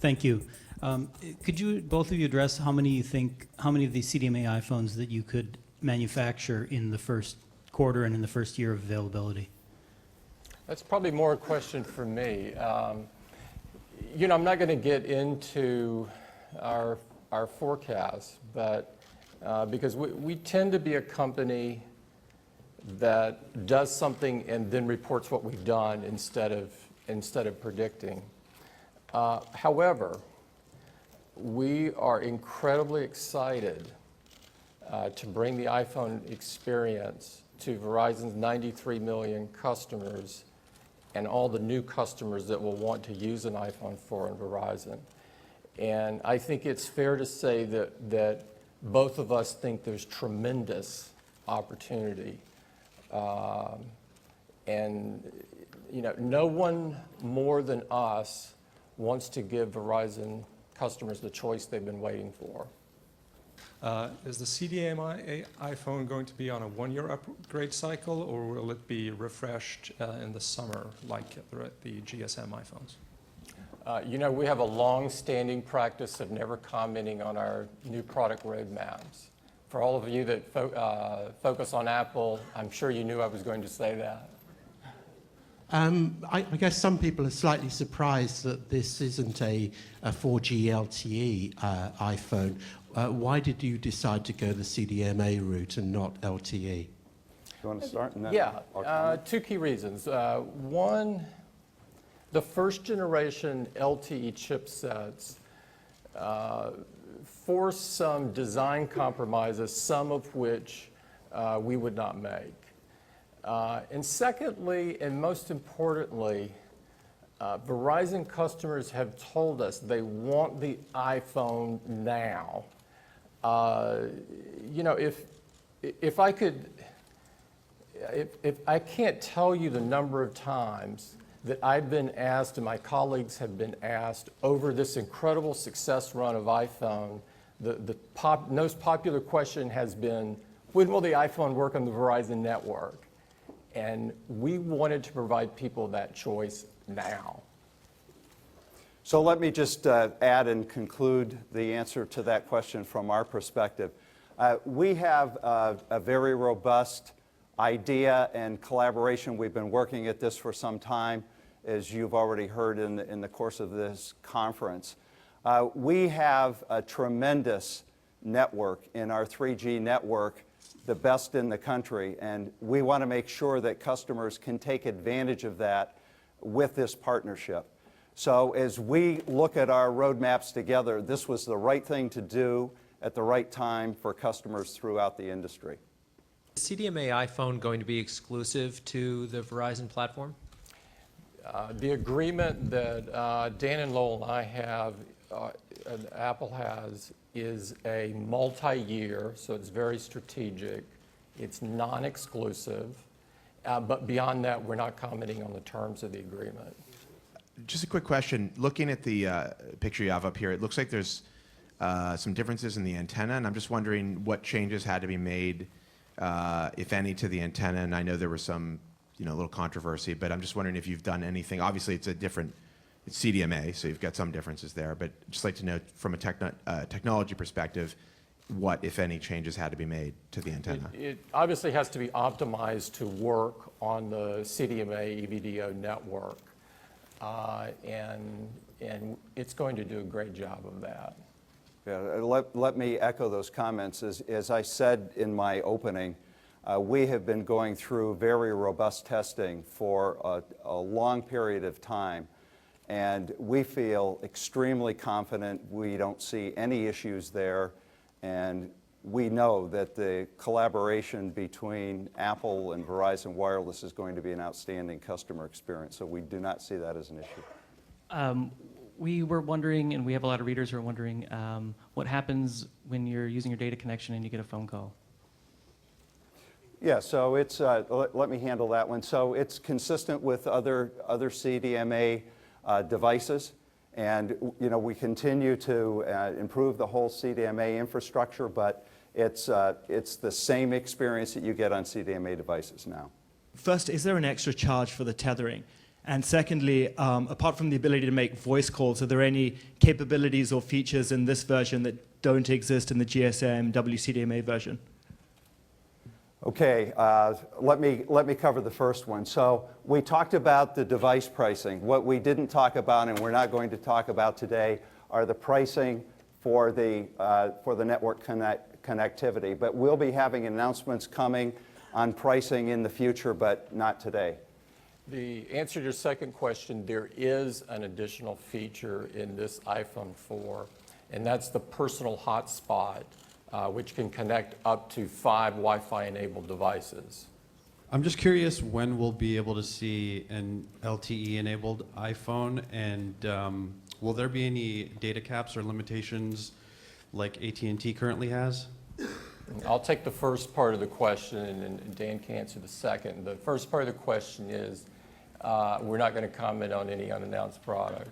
Thank you. Could you, both of you, address how many of the CDMA iPhones that you could manufacture in the first quarter and in the first year of availability? That's probably more a question for me. You know, I'm not going to get into our forecast, but because we tend to be a company that does something and then reports what we've done instead of predicting. However, we are incredibly excited to bring the iPhone experience to Verizon's 93 million customers and all the new customers that will want to use an iPhone 4 in Verizon. And I think it's fair to say that both of us think there's tremendous opportunity. And you know, no one more than us wants to give Verizon customers the choice they've been waiting for. Is the CDMA iPhone going to be on a one-year upgrade cycle, or will it be refreshed in the summer like the GSM iPhones? You know, we have a long-standing practice of never commenting on our new product roadmaps. For all of you that focus on Apple, I'm sure you knew I was going to say that. I guess some people are slightly surprised that this isn't a 4G LTE iPhone. Why did you decide to go the CDMA route and not LTE? You want to start? And then Yeah, two key reasons. One, the first generation LTE chipsets forced some design compromises, some of which we would not make. And secondly, and most importantly, Verizon customers have told us they want the iPhone now. You know, if I could, if I can't tell you the number of times that I've been asked and my colleagues have been asked over this incredible success run of iPhone, the most popular question has been, when will the iPhone work on the Verizon network? And we wanted to provide people that choice now. So let me just add and conclude the answer to that question from our perspective. We have a very robust idea and collaboration. We've been working at this for some time, as you've already heard in the course of this conference. We have a tremendous network in our 3G network, the best in the country, and we want to make sure that customers can take advantage of that with this partnership. So as we look at our roadmaps together, this was the right thing to do at the right time for customers throughout the industry. Is CDMA iPhone going to be exclusive to the Verizon platform? The agreement that Dan and Lowell and I have, and Apple has, is a multi-year, so it's very strategic. It's non-exclusive, but beyond that, we're not commenting on the terms of the agreement. Just a quick question. Looking at the picture you have up here, it looks like there's some differences in the antenna, and I'm just wondering what changes had to be made, if any, to the antenna. And I know there was some, little controversy, but I'm just wondering if you've done anything. Obviously, it's CDMA, so you've got some differences there, but just like to know from a technology perspective, what, if any, changes had to be made to the antenna? It obviously has to be optimized to work on the CDMA EVDO network, and it's going to do a great job of that. Yeah, let me echo those comments. As I said in my opening, we have been going through very robust testing for a long period of time, and we feel extremely confident. We don't see any issues there, and we know that the collaboration between Apple and Verizon Wireless is going to be an outstanding customer experience, so we do not see that as an issue. We were wondering, and we have a lot of readers who are wondering, what happens when you're using your data connection and you get a phone call? Yeah, so it's, let me handle that one. So it's consistent with other CDMA devices, and we continue to improve the whole CDMA infrastructure, but it's the same experience that you get on CDMA devices now. First, is there an extra charge for the tethering? And secondly, apart from the ability to make voice calls, are there any capabilities or features in this version that don't exist in the GSM WCDMA version? Okay, let me cover the first one. So we talked about the device pricing. What we didn't talk about, and we're not going to talk about today, are the pricing for the network connectivity. But we'll be having announcements coming on pricing in the future, but not today. The answer to your second question, there is an additional feature in this iPhone 4, and that's the personal hotspot, which can connect up to 5 Wi-Fi enabled devices. I'm just curious when we'll be able to see an LTE enabled iPhone, and will there be any data caps or limitations like AT&T currently has? I'll take the first part of the question, and Dan can answer the second. The first part of the question is, we're not going to comment on any unannounced product.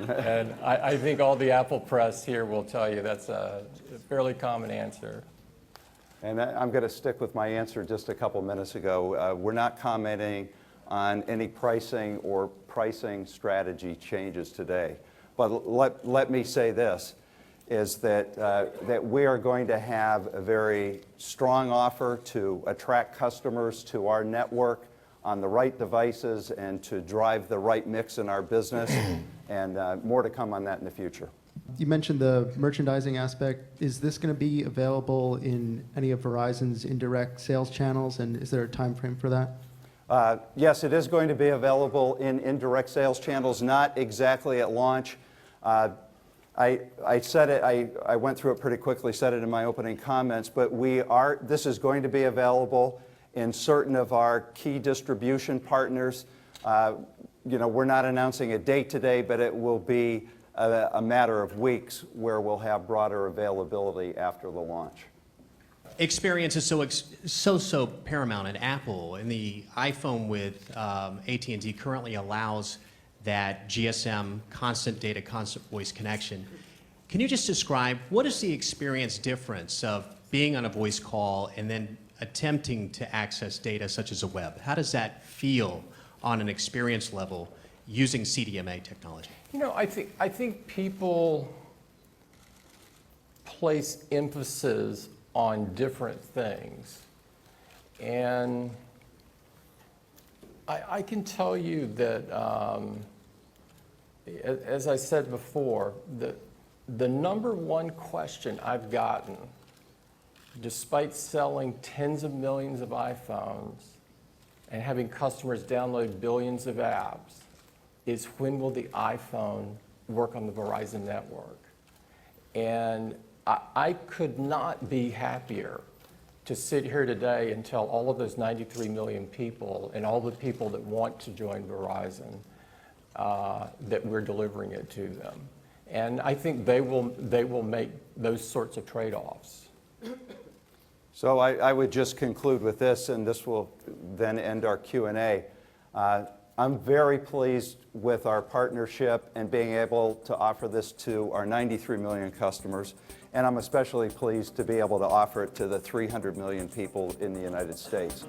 And I think all the Apple press here will tell you that's a fairly common answer. And I'm going to stick with my answer just a couple minutes ago. We're not commenting on any pricing or pricing strategy changes today. But let me say this, is that we are going to have a very strong offer to attract customers to our network on the right devices and to drive the right mix in our business, and more to come on that in the future. You mentioned the merchandising aspect. Is this going to be available in any of Verizon's indirect sales channels, and is there a time frame for that? Yes, it is going to be available in indirect sales channels, not exactly at launch. I said it, I went through it pretty quickly, said it in my opening comments, but this is going to be available in certain of our key distribution partners. We're not announcing a date today, but it will be a matter of weeks where we'll have broader availability after the launch. Experience is so paramount at Apple, and the iPhone with AT&T currently allows that GSM constant data, constant voice connection. Can you just describe what is the experience difference of being on a voice call and then attempting to access data such as a web? How does that feel on an experience level using CDMA technology? I think people place emphasis on different things. And I can tell you that, as I said before, the number one question I've gotten, despite selling tens of millions of iPhones and having customers download billions of apps, is when will the iPhone work on the Verizon network? And I could not be happier to sit here today and tell all of those 93 million people and all the people that want to join Verizon that we're delivering it to them. And I think they will make those sorts of trade-offs. So I would just conclude with this, and this will then end our Q&A. I'm very pleased with our partnership and being able to offer this to our 93 million customers, and I'm especially pleased to be able to offer it to the 300 million people in the United States.